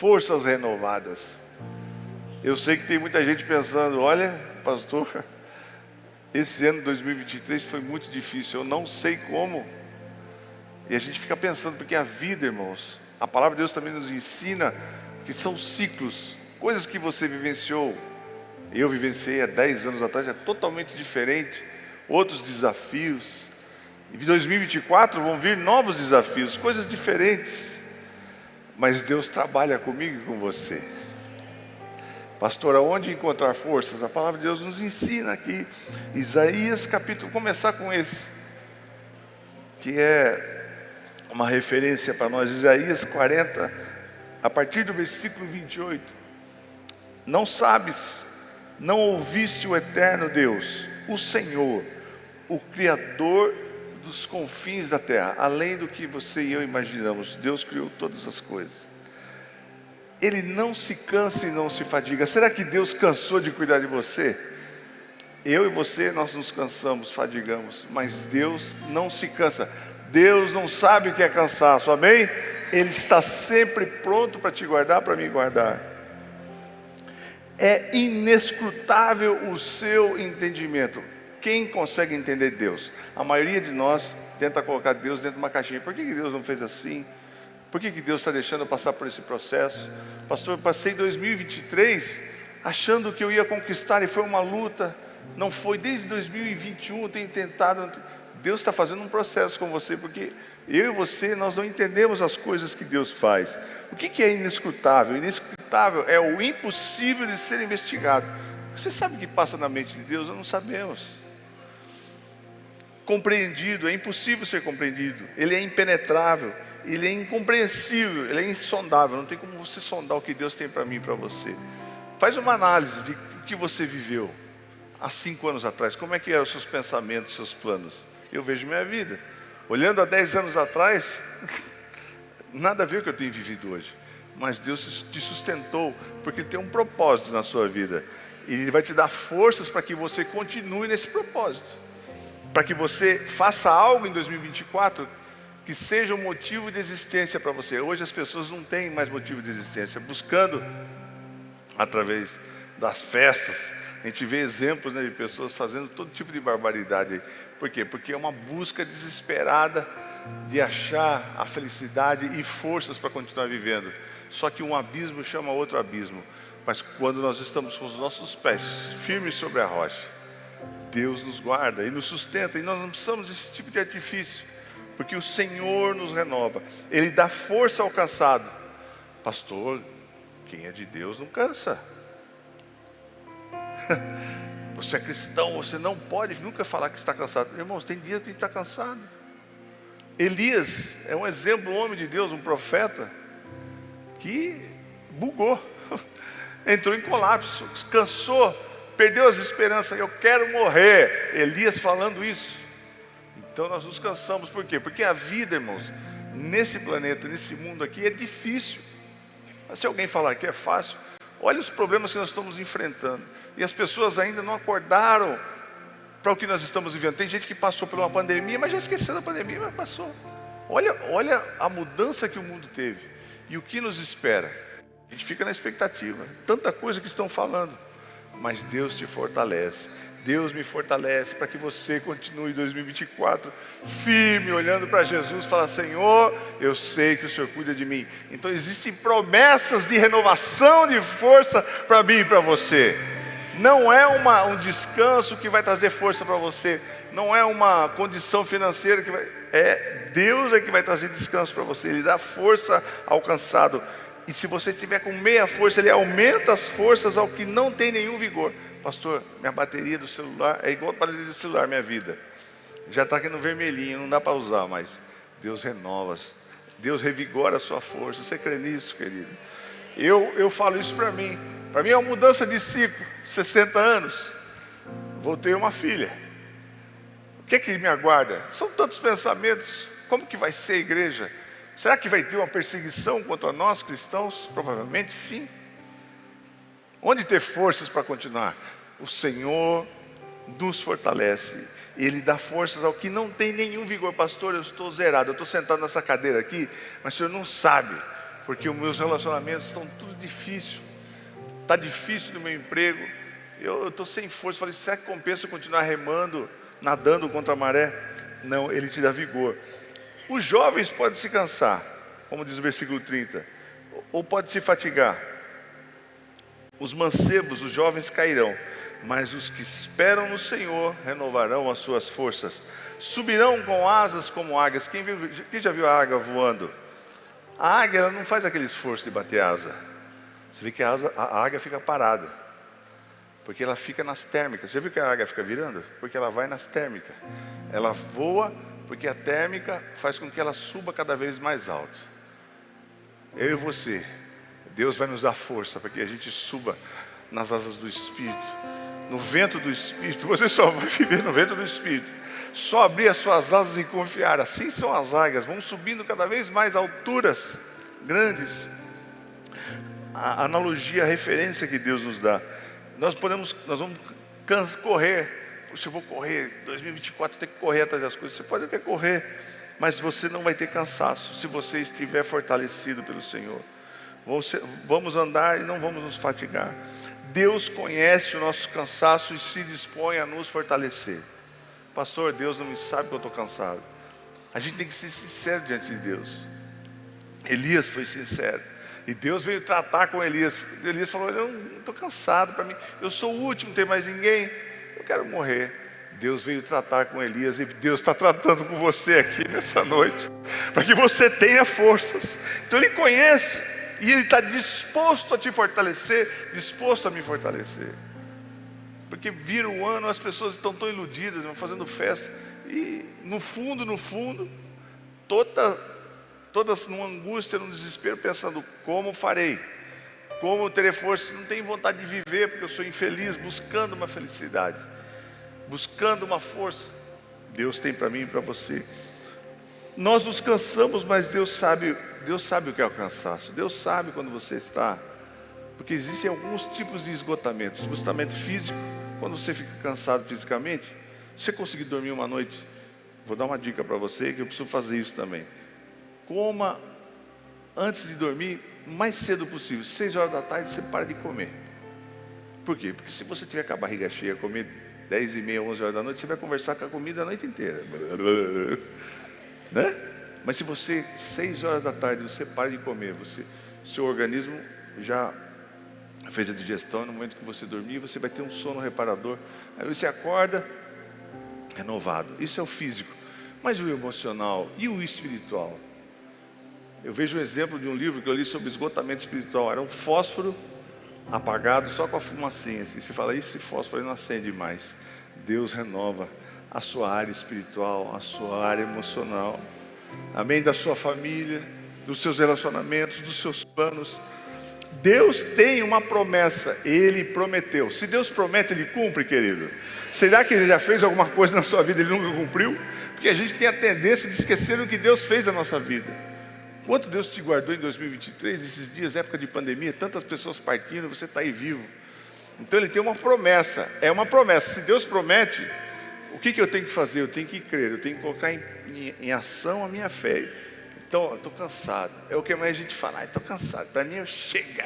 forças renovadas. Eu sei que tem muita gente pensando, olha, pastor, esse ano 2023 foi muito difícil, eu não sei como. E a gente fica pensando, porque a vida, irmãos, a palavra de Deus também nos ensina que são ciclos, coisas que você vivenciou, eu vivenciei há 10 anos atrás, é totalmente diferente, outros desafios. Em 2024 vão vir novos desafios, coisas diferentes, mas Deus trabalha comigo e com você. Pastor, aonde encontrar forças? A palavra de Deus nos ensina aqui, Isaías capítulo, começar com esse, que é uma referência para nós, Isaías 40, a partir do versículo 28. Não sabes, não ouviste o eterno Deus, o Senhor, o Criador dos confins da terra, além do que você e eu imaginamos, Deus criou todas as coisas. Ele não se cansa e não se fadiga. Será que Deus cansou de cuidar de você? Eu e você, nós nos cansamos, fadigamos, mas Deus não se cansa. Deus não sabe o que é cansaço, amém? Ele está sempre pronto para te guardar, para me guardar. É inescrutável o seu entendimento. Quem consegue entender Deus? A maioria de nós tenta colocar Deus dentro de uma caixinha. Por que Deus não fez assim? Por que Deus está deixando eu passar por esse processo? Pastor, eu passei 2023 achando que eu ia conquistar e foi uma luta. Não foi, desde 2021 eu tenho tentado. Deus está fazendo um processo com você, porque eu e você, nós não entendemos as coisas que Deus faz. O que é inescrutável? Inescrutável é o impossível de ser investigado. Você sabe o que passa na mente de Deus? Nós não sabemos. Compreendido, é impossível ser compreendido. Ele é impenetrável, ele é incompreensível, ele é insondável. Não tem como você sondar o que Deus tem para mim e para você. Faz uma análise de o que você viveu há 5 anos atrás. Como é que eram os seus pensamentos, seus planos? Eu vejo minha vida, olhando há 10 anos atrás, nada a ver com o que eu tenho vivido hoje. Mas Deus te sustentou, porque Ele tem um propósito na sua vida. E Ele vai te dar forças para que você continue nesse propósito. Para que você faça algo em 2024 que seja um motivo de existência para você. Hoje as pessoas não têm mais motivo de existência, buscando através das festas. A gente vê exemplos, né, de pessoas fazendo todo tipo de barbaridade. Por quê? Porque é uma busca desesperada de achar a felicidade e forças para continuar vivendo. Só que um abismo chama outro abismo. Mas quando nós estamos com os nossos pés firmes sobre a rocha, Deus nos guarda e nos sustenta. E nós não precisamos desse tipo de artifício, porque o Senhor nos renova. Ele dá força ao cansado. Pastor, quem é de Deus não cansa. Você é cristão, você não pode nunca falar que está cansado. Irmãos, tem dia que a gente está cansado. Elias é um exemplo, um homem de Deus, um profeta, que bugou, entrou em colapso, cansou, perdeu as esperanças. Eu quero morrer. Elias falando isso. Então nós nos cansamos, por quê? Porque a vida, irmãos, nesse planeta, nesse mundo aqui, é difícil. Mas se alguém falar que é fácil, olha os problemas que nós estamos enfrentando. E as pessoas ainda não acordaram para o que nós estamos vivendo. Tem gente que passou por uma pandemia, mas já esqueceu da pandemia, mas passou. Olha a mudança que o mundo teve. E o que nos espera. A gente fica na expectativa. Tanta coisa que estão falando. Mas Deus te fortalece. Deus me fortalece para que você continue em 2024 firme, olhando para Jesus e falar: Senhor, eu sei que o Senhor cuida de mim. Então existem promessas de renovação de força para mim e para você. Não é um descanso que vai trazer força para você. Não é uma condição financeira que vai... Deus é que vai trazer descanso para você. Ele dá força ao cansado. E se você estiver com meia força, Ele aumenta as forças ao que não tem nenhum vigor. Pastor, minha bateria do celular é igual a bateria do celular, minha vida. Já está aqui no vermelhinho, não dá para usar mais. Deus renova, Deus revigora a sua força. Você crê nisso, querido? Eu falo isso para mim. Para mim é uma mudança de ciclo. 60 anos, vou ter uma filha. O que é que me aguarda? São tantos pensamentos. Como que vai ser a igreja? Será que vai ter uma perseguição contra nós cristãos? Provavelmente sim. Onde ter forças para continuar? O Senhor nos fortalece. Ele dá forças ao que não tem nenhum vigor. Pastor, eu estou zerado. Eu estou sentado nessa cadeira aqui, mas o Senhor não sabe. porque os meus relacionamentos estão tudo difícil. Está difícil no meu emprego, eu estou sem força. Falei, será que compensa eu continuar remando, nadando contra a maré? Não, Ele te dá vigor. Os jovens podem se cansar, como diz o versículo 30, ou pode se fatigar. Os mancebos, os jovens cairão, mas os que esperam no Senhor renovarão as suas forças. Subirão com asas como águias. Quem já viu a águia voando? A águia, ela não faz aquele esforço de bater asa. Você vê que a águia fica parada, porque ela fica nas térmicas. Já viu que a águia fica virando? Porque ela vai nas térmicas. Ela voa porque a térmica faz com que ela suba cada vez mais alto. Eu e você, Deus vai nos dar força para que a gente suba nas asas do Espírito, no vento do Espírito. Você só vai viver no vento do Espírito. Só abrir as suas asas e confiar. Assim são as águias, vão subindo cada vez mais alturas grandes. A analogia, a referência que Deus nos dá. Nós vamos correr. Puxa, eu vou correr, 2024 tem que correr atrás das coisas. Você pode até correr, mas você não vai ter cansaço, se você estiver fortalecido pelo Senhor. Vamos andar e não vamos nos fatigar. Deus conhece o nosso cansaço e se dispõe a nos fortalecer. Pastor, Deus não sabe que eu estou cansado. A gente tem que ser sincero diante de Deus. Elias foi sincero, e Deus veio tratar com Elias. Elias falou, eu não estou cansado, para mim, eu sou o último, não tem mais ninguém, eu quero morrer. Deus veio tratar com Elias, e Deus está tratando com você aqui nessa noite, para que você tenha forças. Então Ele conhece, e Ele está disposto a te fortalecer, disposto a me fortalecer. Porque vira o ano, as pessoas estão tão iludidas, fazendo festa, e no fundo, todas numa angústia, num desespero, pensando, como farei? Como terei força? Não tenho vontade de viver, porque eu sou infeliz, buscando uma felicidade, buscando uma força. Deus tem para mim e para você. Nós nos cansamos, mas Deus sabe o que é o cansaço. Deus sabe quando você está, porque existem alguns tipos de esgotamento. Esgotamento físico, quando você fica cansado fisicamente. Se você conseguir dormir uma noite, vou dar uma dica para você, que eu preciso fazer isso também. Coma antes de dormir, o mais cedo possível. 6 horas da tarde você para de comer. Por quê? Porque se você tiver com a barriga cheia, comer 10h30, 11 horas da noite, você vai conversar com a comida a noite inteira, né? Mas se você, 6 horas da tarde, você para de comer, seu organismo já fez a digestão. No momento que você dormir, você vai ter um sono reparador. Aí você acorda renovado. Isso é o físico. Mas o emocional e o espiritual? Eu vejo o exemplo de um livro que eu li sobre esgotamento espiritual. Era um fósforo apagado só com a fumacinha. Assim. Você fala, esse fósforo não acende mais. Deus renova a sua área espiritual, a sua área emocional. Amém? Da sua família, dos seus relacionamentos, dos seus planos. Deus tem uma promessa, Ele prometeu. Se Deus promete, Ele cumpre, querido. Será que Ele já fez alguma coisa na sua vida e Ele nunca cumpriu? Porque a gente tem a tendência de esquecer o que Deus fez na nossa vida. Quanto Deus te guardou em 2023, esses dias, época de pandemia, tantas pessoas partindo, você está aí vivo. Então Ele tem uma promessa, é uma promessa. Se Deus promete, o que eu tenho que fazer? Eu tenho que crer, eu tenho que colocar em ação a minha fé. Então, eu estou cansado. É o que mais a gente fala, estou cansado. Para mim, chega.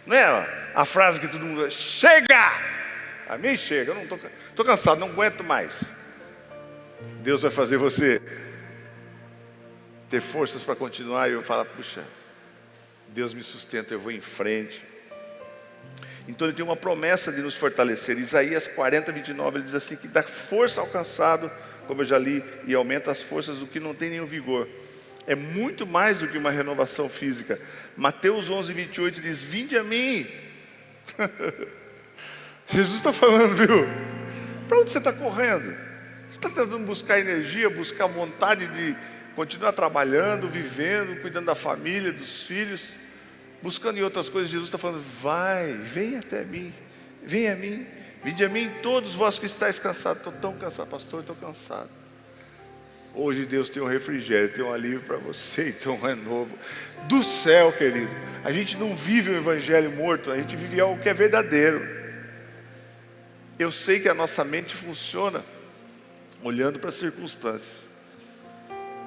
Não é a frase que todo mundo chega. A mim chega, eu não estou cansado, não aguento mais. Deus vai fazer você ter forças para continuar. E eu falo, puxa, Deus me sustenta, eu vou em frente. Então Ele tem uma promessa de nos fortalecer. Isaías 40:29, Ele diz assim, que dá força ao cansado, como eu já li, e aumenta as forças do que não tem nenhum vigor. É muito mais do que uma renovação física. Mateus 11:28 diz, vinde a mim. Jesus está falando, viu? Para onde você está correndo? Você está tentando buscar energia, buscar vontade de continuar trabalhando, vivendo, cuidando da família, dos filhos, buscando em outras coisas. Jesus está falando, vem até mim, vem a mim, vinde a mim todos vós que estáis cansados. Estou tão cansado, pastor, estou cansado. Hoje Deus tem um refrigério, tem um alívio para você, tem um renovo do céu, querido. A gente não vive um evangelho morto, a gente vive algo que é verdadeiro. Eu sei que a nossa mente funciona olhando para as circunstâncias.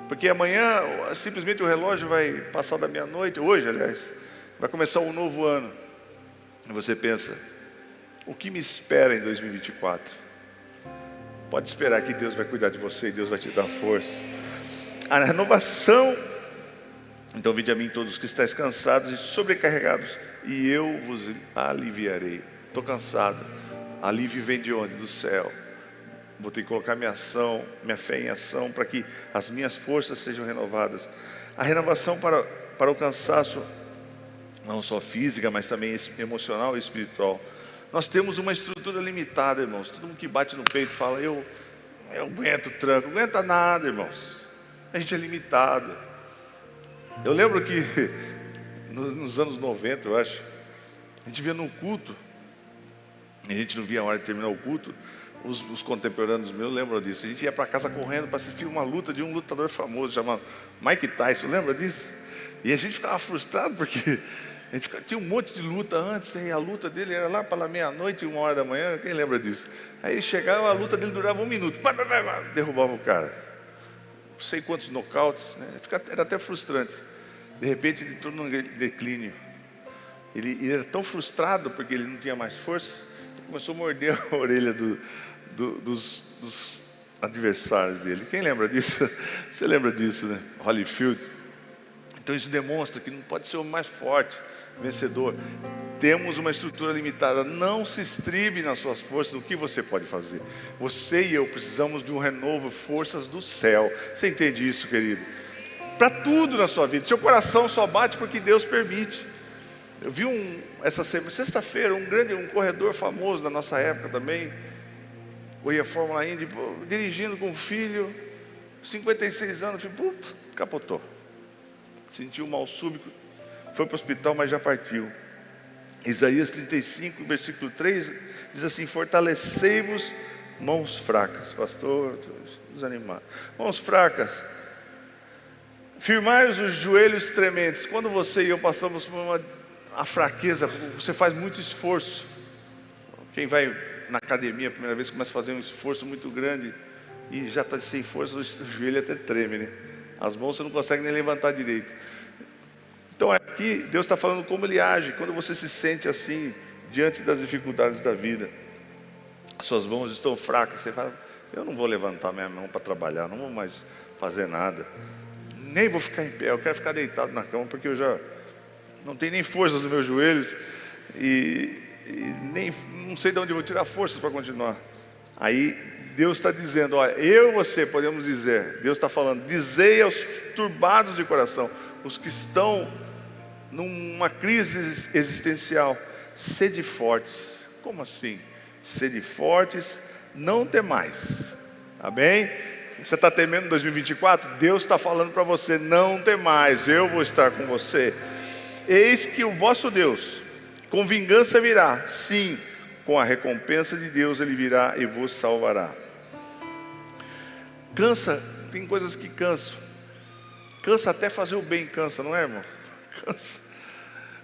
Porque amanhã simplesmente o relógio vai passar da meia-noite, hoje aliás, vai começar um novo ano. E você pensa, o que me espera em 2024? Pode esperar que Deus vai cuidar de você e Deus vai te dar força. A renovação. Então vinde a mim todos que estáis cansados e sobrecarregados, e eu vos aliviarei. Estou cansado. Alívio vem de onde? Do céu. Vou ter que colocar minha fé em ação, para que as minhas forças sejam renovadas. A renovação para o cansaço, não só física, mas também emocional e espiritual. Nós temos uma estrutura limitada, irmãos. Todo mundo que bate no peito fala, eu aguento tranco. Não aguenta nada, irmãos. A gente é limitado. Eu lembro que nos anos 90, eu acho, a gente via num culto, e a gente não via a hora de terminar o culto. Os contemporâneos meus lembram disso. A gente ia para casa correndo para assistir uma luta de um lutador famoso chamado Mike Tyson, lembra disso? E a gente ficava frustrado porque a gente tinha um monte de luta antes, e a luta dele era lá para meia-noite, 1h da manhã, quem lembra disso? Aí chegava, a luta dele durava 1 minuto, derrubava o cara. Não sei quantos nocautes, né? Era até frustrante. De repente ele entrou num declínio. Ele era tão frustrado porque ele não tinha mais força, começou a morder a orelha dos adversários dele. Quem lembra disso? Você lembra disso, né? Holyfield. Então isso demonstra que não pode ser o mais forte, vencedor. Temos uma estrutura limitada. Não se estribe nas suas forças, no que você pode fazer. Você e eu precisamos de um renovo, forças do céu. Você entende isso, querido? Para tudo na sua vida. Seu coração só bate porque Deus permite. Eu vi essa sexta-feira um corredor famoso da nossa época também, corria Fórmula Indy, dirigindo com o filho, 56 anos, capotou. Sentiu um mal súbito, foi para o hospital, mas já partiu. Isaías 35, versículo 3, diz assim, fortalecei-vos, mãos fracas. Pastor, desanimado. Mãos fracas. Firmai os joelhos trementes. Quando você e eu passamos por a fraqueza, você faz muito esforço. Quem vai na academia a primeira vez começa a fazer um esforço muito grande e já está sem força, o joelho até treme, né? As mãos você não consegue nem levantar direito. Então aqui Deus está falando como Ele age quando você se sente assim diante das dificuldades da vida. Suas mãos estão fracas, você fala, eu não vou levantar minha mão para trabalhar, não vou mais fazer nada, nem vou ficar em pé, eu quero ficar deitado na cama porque eu já não tenho nem forças nos meus joelhos e nem não sei de onde eu vou tirar forças para continuar. Aí Deus está dizendo, olha, eu e você podemos dizer, Deus está falando, dizei aos turbados de coração, os que estão numa crise existencial, sede fortes. Como assim? Sede fortes, não temais. Amém? Você está temendo em 2024? Deus está falando para você, não temais, eu vou estar com você. Eis que o vosso Deus com vingança virá, sim, com a recompensa de Deus Ele virá e vos salvará. Cansa, tem coisas que cansam. Cansa até fazer o bem, cansa, não é, irmão? Cansa.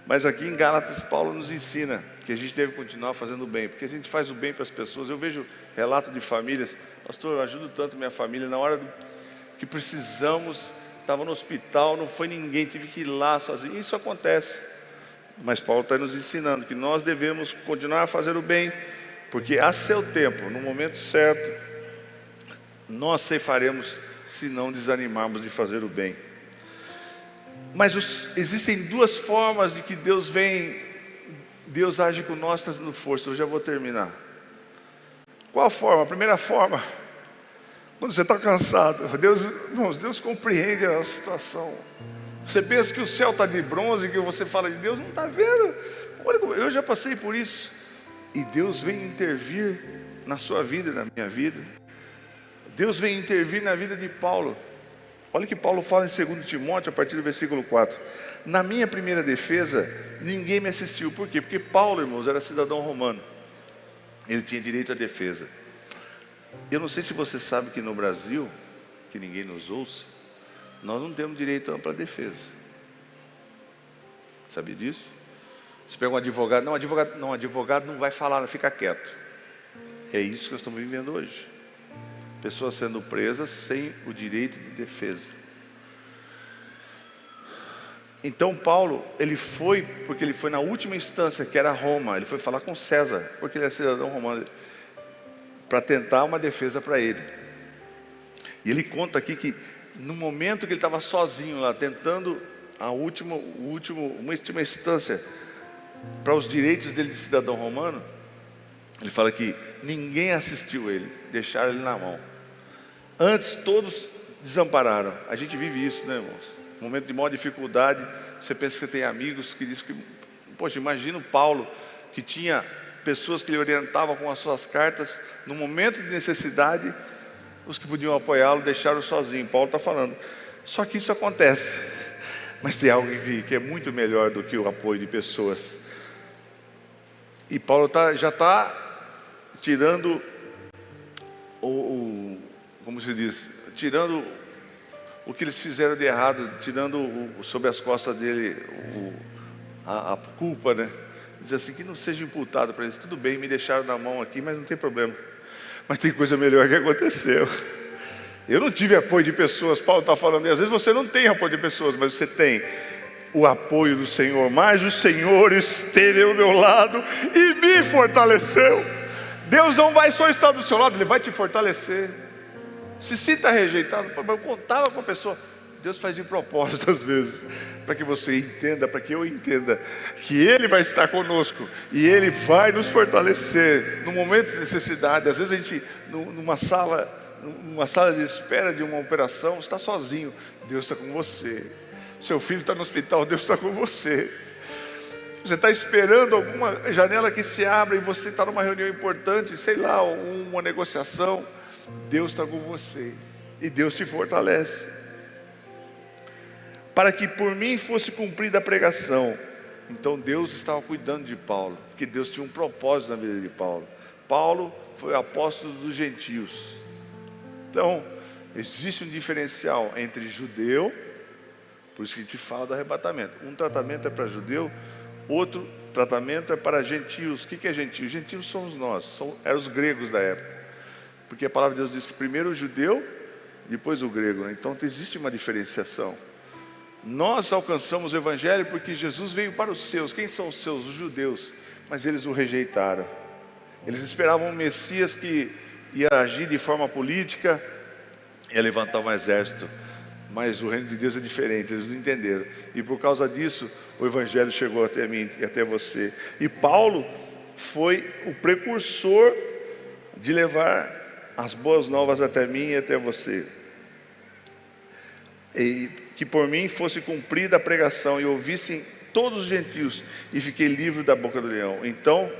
Mas aqui em Gálatas, Paulo nos ensina que a gente deve continuar fazendo o bem, porque a gente faz o bem para as pessoas. Eu vejo relato de famílias, pastor, eu ajudo tanto minha família, na hora que precisamos, estava no hospital, não foi ninguém, tive que ir lá sozinho. Isso acontece. Mas Paulo está nos ensinando que nós devemos continuar a fazer o bem, porque a seu tempo, no momento certo, nós ceifaremos se não desanimarmos de fazer o bem. Mas existem duas formas de que Deus age com nós trazendo força. Eu já vou terminar. Qual a forma? A primeira forma, quando você está cansado, Deus compreende a nossa situação. Você pensa que o céu está de bronze, que você fala de Deus, não está vendo? Olha, eu já passei por isso. E Deus vem intervir na sua vida, na minha vida. Deus vem intervir na vida de Paulo. Olha o que Paulo fala em 2 Timóteo, a partir do versículo 4. Na minha primeira defesa, ninguém me assistiu. Por quê? Porque Paulo, irmãos, era cidadão romano. Ele tinha direito à defesa. Eu não sei se você sabe que no Brasil, que ninguém nos ouça, nós não temos direito a ampla defesa. Sabia disso? Você pega um advogado, advogado não vai falar, não fica quieto. É isso que nós estamos vivendo hoje. Pessoas sendo presas sem o direito de defesa. Então Paulo, ele foi, porque ele foi na última instância, que era Roma. Ele foi falar com César, porque ele era cidadão romano, para tentar uma defesa para ele. E ele conta aqui que no momento que ele estava sozinho lá, tentando uma última instância para os direitos dele de cidadão romano, ele fala que ninguém assistiu ele, deixaram ele na mão. Antes todos desampararam. A gente vive isso, né, irmãos? No momento de maior dificuldade, você pensa que você tem amigos que dizem que... Poxa, imagina o Paulo, que tinha pessoas que lhe orientavam com as suas cartas. No momento de necessidade, os que podiam apoiá-lo deixaram sozinho. Paulo está falando. Só que isso acontece. Mas tem algo que é muito melhor do que o apoio de pessoas. E Paulo já está tirando como se diz? Tirando o que eles fizeram de errado, tirando sobre as costas dele a culpa, né? Diz assim, que não seja imputado para eles. Tudo bem, me deixaram na mão aqui, mas não tem problema. Mas tem coisa melhor que aconteceu. Eu não tive apoio de pessoas. Paulo está falando, e às vezes você não tem apoio de pessoas, mas você tem o apoio do Senhor. Mas o Senhor esteve ao meu lado e me fortaleceu. Deus não vai só estar do seu lado, Ele vai te fortalecer. Se sinta rejeitado, eu contava com a pessoa. Deus faz de propósito às vezes, para que você entenda, para que eu entenda, que Ele vai estar conosco, e Ele vai nos fortalecer, no momento de necessidade. Às vezes a gente, numa sala de espera de uma operação, está sozinho, Deus está com você. Seu filho está no hospital, Deus está com você. Você está esperando alguma janela que se abra, e você está numa reunião importante, sei lá, uma negociação, Deus está com você, e Deus te fortalece. Para que por mim fosse cumprida a pregação. Então Deus estava cuidando de Paulo, porque Deus tinha um propósito na vida de Paulo. Paulo foi apóstolo dos gentios. Então, existe um diferencial entre judeu, por isso que a gente fala do arrebatamento. Um tratamento é para judeu, outro tratamento é para gentios. O que é gentio? Gentios somos nós, eram os gregos da época. Porque a palavra de Deus diz que primeiro o judeu, depois o grego, né? Então existe uma diferenciação. Nós alcançamos o Evangelho porque Jesus veio para os seus. Quem são os seus? Os judeus. Mas eles o rejeitaram. Eles esperavam um Messias que ia agir de forma política, ia levantar um exército. Mas o reino de Deus é diferente, eles não entenderam. E por causa disso, o Evangelho chegou até mim e até você. E Paulo foi o precursor de levar as boas novas até mim e até você. E que por mim fosse cumprida a pregação e ouvissem todos os gentios, e fiquei livre da boca do leão. Então,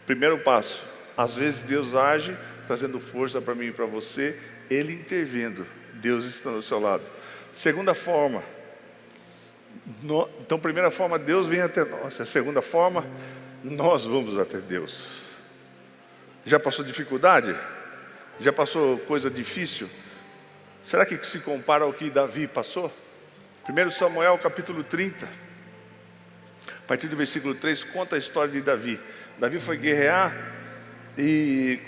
primeiro passo, às vezes Deus age trazendo força para mim e para você, Ele intervindo, Deus estando ao seu lado. Segunda forma, então primeira forma, Deus vem até nós. A segunda forma, nós vamos até Deus. Já passou dificuldade? Já passou coisa difícil? Será que se compara ao que Davi passou? 1 Samuel capítulo 30, a partir do versículo 3, conta a história de Davi. Davi foi guerrear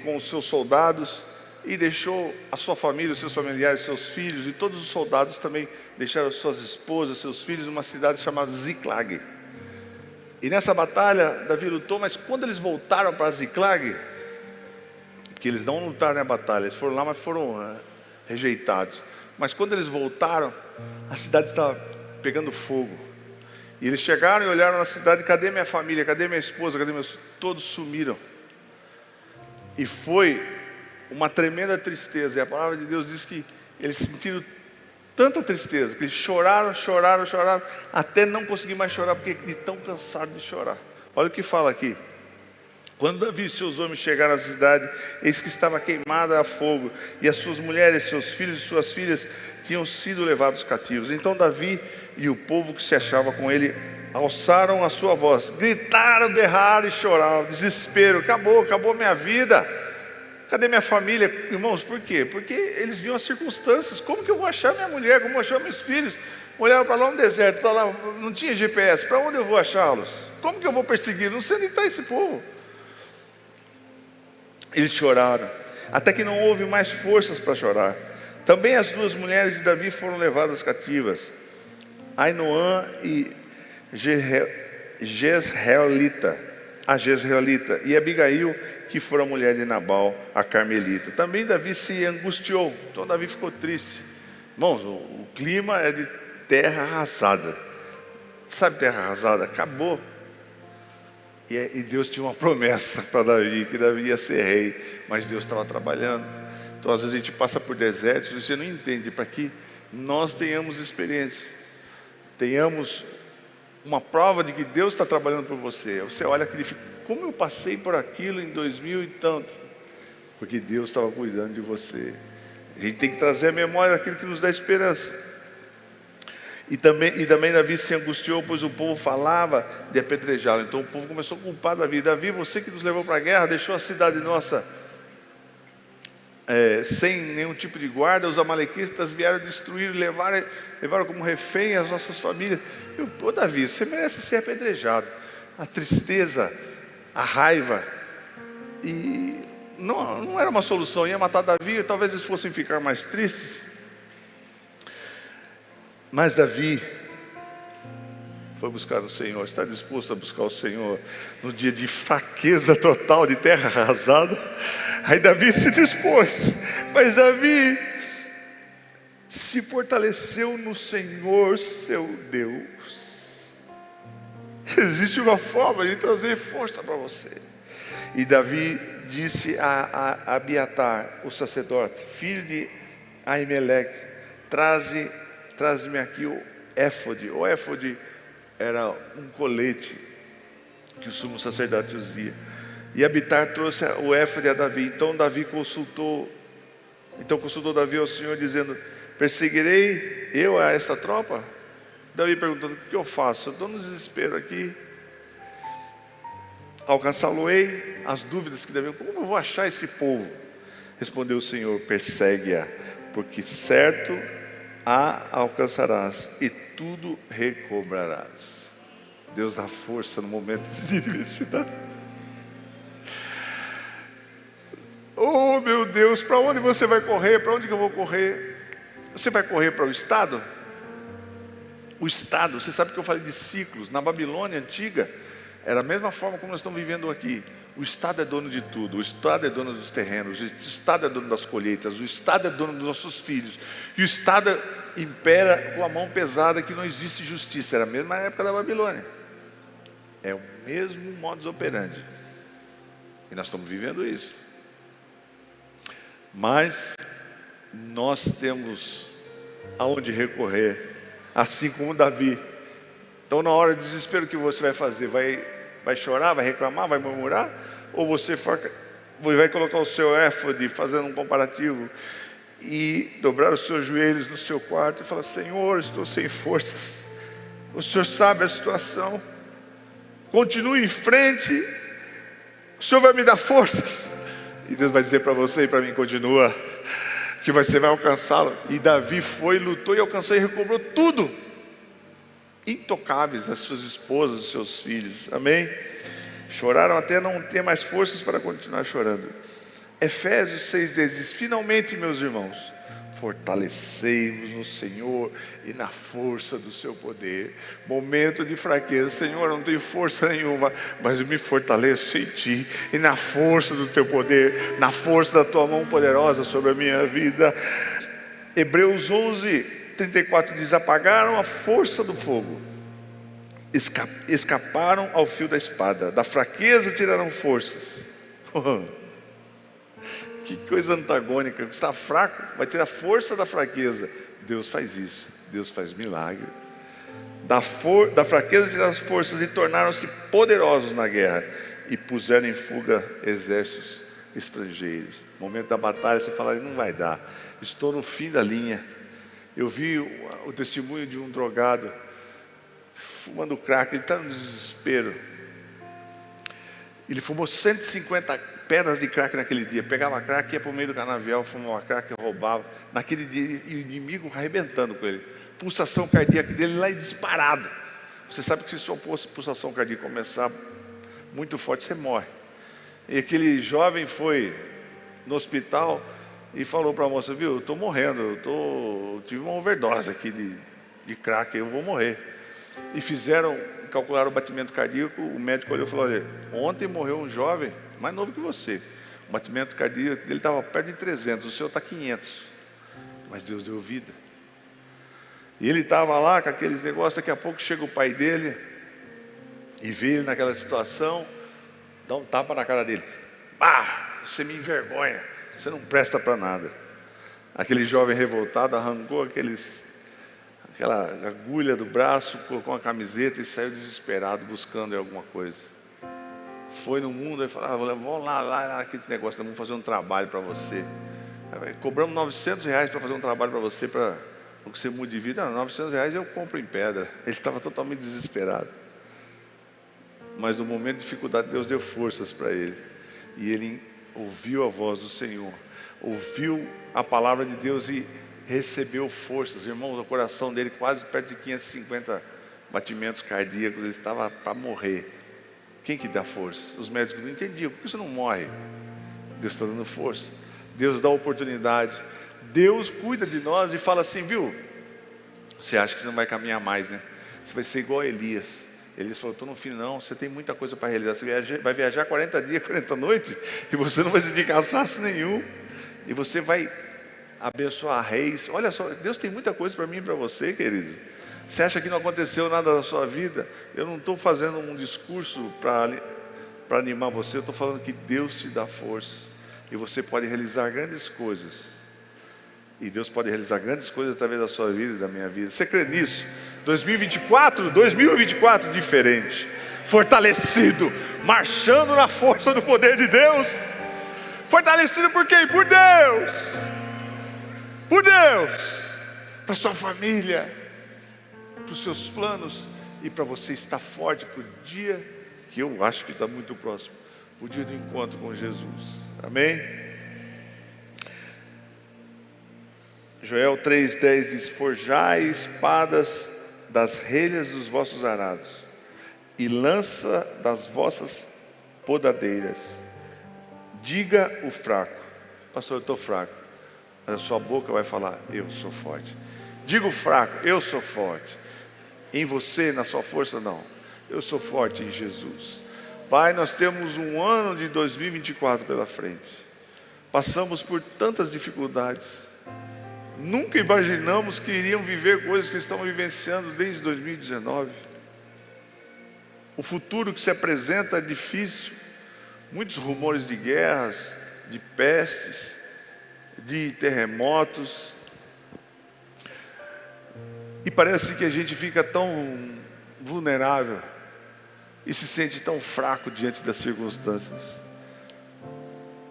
com os seus soldados, e deixou a sua família, os seus familiares, seus filhos, e todos os soldados também deixaram suas esposas, seus filhos, numa cidade chamada Ziclag. E nessa batalha Davi lutou, mas quando eles voltaram para Ziclag, que eles não lutaram na batalha, eles foram lá, mas foram rejeitados. Mas quando eles voltaram, a cidade estava pegando fogo. E eles chegaram e olharam na cidade: cadê minha família? Cadê minha esposa? Cadê meus... Todos sumiram. E foi uma tremenda tristeza. E a palavra de Deus diz que eles sentiram tanta tristeza, que eles choraram, até não conseguir mais chorar, porque de tão cansado de chorar. Olha o que fala aqui. Quando Davi e seus homens chegaram à cidade, eis que estava queimada a fogo, e as suas mulheres, seus filhos e suas filhas tinham sido levados cativos. Então Davi e o povo que se achava com ele alçaram a sua voz, gritaram, berraram e choraram, desespero: acabou minha vida, cadê minha família? Irmãos, por quê? Porque eles viam as circunstâncias. Como que eu vou achar minha mulher? Como eu vou achar meus filhos? Olharam para lá, um deserto, para lá não tinha GPS, para onde eu vou achá-los? Como que eu vou perseguir? Não sei onde está esse povo. Eles choraram, até que não houve mais forças para chorar. Também as duas mulheres de Davi foram levadas cativas. Ainoã e Jezreelita, a Jezreelita, e Abigail, que fora mulher de Nabal, a Carmelita. Também Davi se angustiou, então Davi ficou triste. Irmãos, o clima é de terra arrasada. Sabe terra arrasada? Acabou. E Deus tinha uma promessa para Davi, que Davi ia ser rei, mas Deus estava trabalhando. Então às vezes a gente passa por desertos e você não entende, para que nós tenhamos experiência, tenhamos uma prova de que Deus está trabalhando por você. Você olha aquele, como eu passei por aquilo em 2000 e tanto, porque Deus estava cuidando de você. A gente tem que trazer à memória aquilo que nos dá esperança. E também Davi se angustiou, pois o povo falava de apedrejá-lo. Então o povo começou a culpar Davi. Davi, você que nos levou para a guerra, deixou a cidade nossa sem nenhum tipo de guarda. Os amalequitas vieram destruir, levaram como refém as nossas famílias. Ô Davi, você merece ser apedrejado. A tristeza, a raiva, e não era uma solução. Ia matar Davi, talvez eles fossem ficar mais tristes. Mas Davi foi buscar o Senhor. Está disposto a buscar o Senhor no dia de fraqueza total, de terra arrasada? Aí Davi se dispôs, mas Davi se fortaleceu no Senhor seu Deus. Existe uma forma de trazer força para você. E Davi disse a Abiatar, o sacerdote, filho de Aimeleque: traze-me aqui o éfode. O éfode era um colete que o sumo sacerdote usia. E Abiatar trouxe o éfode a Davi. Então consultou Davi ao Senhor, dizendo: perseguirei eu a esta tropa? Davi perguntando: o que eu faço? Eu estou no desespero aqui. Alcançá-lo-ei? As dúvidas que Davi: como eu vou achar esse povo? Respondeu o Senhor: persegue-a, porque certo a alcançarás e tudo recobrarás. Deus dá força no momento de adversidade. Oh meu Deus, para onde você vai correr? Para onde que eu vou correr? Você vai correr para o Estado? O Estado, você sabe que eu falei de ciclos. Na Babilônia antiga, era a mesma forma como nós estamos vivendo aqui. O Estado é dono de tudo. O Estado é dono dos terrenos. O Estado é dono das colheitas. O Estado é dono dos nossos filhos. E o Estado impera com a mão pesada, que não existe justiça. Era a mesma época da Babilônia. É o mesmo modus operandi. E nós estamos vivendo isso. Mas nós temos aonde recorrer, assim como Davi. Então na hora do desespero, o que você vai fazer? Vai chorar, vai reclamar, vai murmurar? Ou você vai colocar o seu éfode, fazendo um comparativo, e dobrar os seus joelhos no seu quarto e falar: Senhor, estou sem forças, o Senhor sabe a situação, continue em frente, o Senhor vai me dar forças. E Deus vai dizer para você e para mim: continua, que você vai alcançá-lo. E Davi foi, lutou e alcançou e recobrou tudo. Intocáveis as suas esposas, os seus filhos. Amém? Choraram até não ter mais forças para continuar chorando. Efésios 6 diz: finalmente, meus irmãos, fortalecei-vos no Senhor e na força do seu poder. Momento de fraqueza: Senhor, eu não tenho força nenhuma, mas eu me fortaleço em Ti e na força do Teu poder, na força da Tua mão poderosa sobre a minha vida. Hebreus 11:34 diz: apagaram a força do fogo, escaparam ao fio da espada, da fraqueza tiraram forças. Que coisa antagônica. Está fraco, vai ter a força da fraqueza. Deus faz isso. Deus faz milagre. Da fraqueza tiraram as forças e tornaram-se poderosos na guerra, e puseram em fuga exércitos estrangeiros. No momento da batalha você fala: não vai dar, estou no fim da linha. Eu vi o testemunho de um drogado fumando crack. Ele está no desespero. Ele fumou 150 pedras de crack naquele dia. Pegava crack, ia para o meio do canavial, fumava crack, roubava. Naquele dia, e o inimigo arrebentando com ele. Pulsação cardíaca dele lá e disparado. Você sabe que se sua pulsação cardíaca começar muito forte, você morre. E aquele jovem foi no hospital e falou para a moça: viu, eu estou morrendo, eu tive uma overdose aqui de crack, eu vou morrer. E calcularam o batimento cardíaco, o médico olhou e falou: olha, ontem morreu um jovem, mais novo que você. O batimento cardíaco dele estava perto de 300, o seu está 500. Mas Deus deu vida. E ele estava lá com aqueles negócios, daqui a pouco chega o pai dele e vê ele naquela situação, dá um tapa na cara dele. Você me envergonha, você não presta para nada. Aquele jovem revoltado arrancou aquela agulha do braço, colocou uma camiseta e saiu desesperado buscando alguma coisa. Foi no mundo e falou: vamos lá aquele negócio, vamos fazer um trabalho para você. Cobramos R$900 para fazer um trabalho para você, para que você mude de vida. Não, R$900 eu compro em pedra. Ele estava totalmente desesperado. Mas no momento de dificuldade, Deus deu forças para ele. E ele ouviu a voz do Senhor, ouviu a palavra de Deus e recebeu forças. Irmãos, o coração dele quase perto de 550 batimentos cardíacos, ele estava para morrer. Quem que dá força? Os médicos não entendiam. Por que você não morre? Deus está dando força. Deus dá oportunidade. Deus cuida de nós e fala assim: viu, você acha que você não vai caminhar mais, né? Você vai ser igual a Elias. Elias falou: estou no fim, não, você tem muita coisa para realizar. Você vai viajar 40 dias, 40 noites, e você não vai sentir cansaço nenhum. E você vai abençoar reis. Olha só, Deus tem muita coisa para mim e para você, querido. Você acha que não aconteceu nada na sua vida? Eu não estou fazendo um discurso para animar você. Eu estou falando que Deus te dá força. E você pode realizar grandes coisas. E Deus pode realizar grandes coisas através da sua vida e da minha vida. Você crê nisso? 2024 diferente. Fortalecido, marchando na força do poder de Deus. Fortalecido por quem? Por Deus. Por Deus. Para sua família, para os seus planos e para você estar forte para o dia que eu acho que está muito próximo, para o dia do encontro com Jesus. Amém? Joel 3,10 diz: forjai espadas das relhas dos vossos arados e lança das vossas podadeiras. Diga o fraco: pastor, eu estou fraco. Mas a sua boca vai falar: eu sou forte. Diga o fraco: eu sou forte. Em você, na sua força, não. Eu sou forte em Jesus. Pai, nós temos um ano de 2024 pela frente. Passamos por tantas dificuldades. Nunca imaginamos que iriam viver coisas que estamos vivenciando desde 2019. O futuro que se apresenta é difícil. Muitos rumores de guerras, de pestes, de terremotos. E parece que a gente fica tão vulnerável e se sente tão fraco diante das circunstâncias.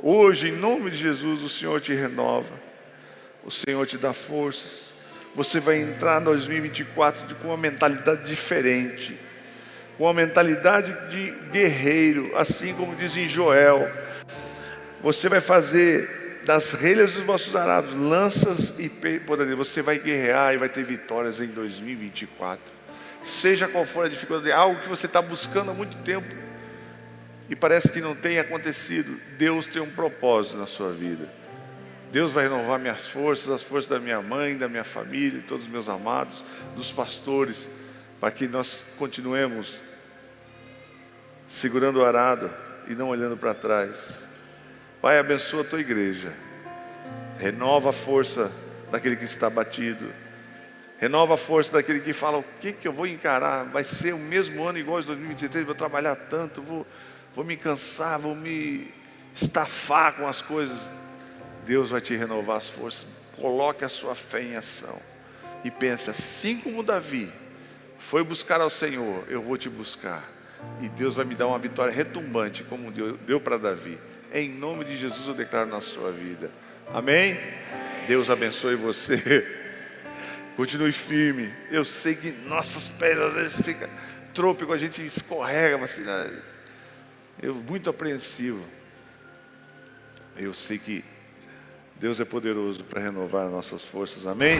Hoje, em nome de Jesus, o Senhor te renova, o Senhor te dá forças. Você vai entrar em 2024 com uma mentalidade diferente, com uma mentalidade de guerreiro, assim como diz em Joel. Você vai fazer das relhas dos vossos arados lanças e podadeiras. Você vai guerrear e vai ter vitórias em 2024. Seja qual for a dificuldade, algo que você está buscando há muito tempo e parece que não tem acontecido. Deus tem um propósito na sua vida. Deus vai renovar minhas forças, as forças da minha mãe, da minha família, de todos os meus amados, dos pastores, para que nós continuemos segurando o arado e não olhando para trás. Pai, abençoa a tua igreja. Renova a força daquele que está batido. Renova a força daquele que fala: o que eu vou encarar? Vai ser o mesmo ano igual aos 2023, vou trabalhar tanto, vou me cansar, vou me estafar com as coisas. Deus vai te renovar as forças. Coloque a sua fé em ação. E pense: assim como Davi foi buscar ao Senhor, eu vou te buscar. E Deus vai me dar uma vitória retumbante, como deu para Davi. Em nome de Jesus eu declaro na sua vida. Amém? Deus abençoe você. Continue firme. Eu sei que nossos pés às vezes ficam trôpego, a gente escorrega, mas assim, eu muito apreensivo. Eu sei que Deus é poderoso para renovar nossas forças. Amém?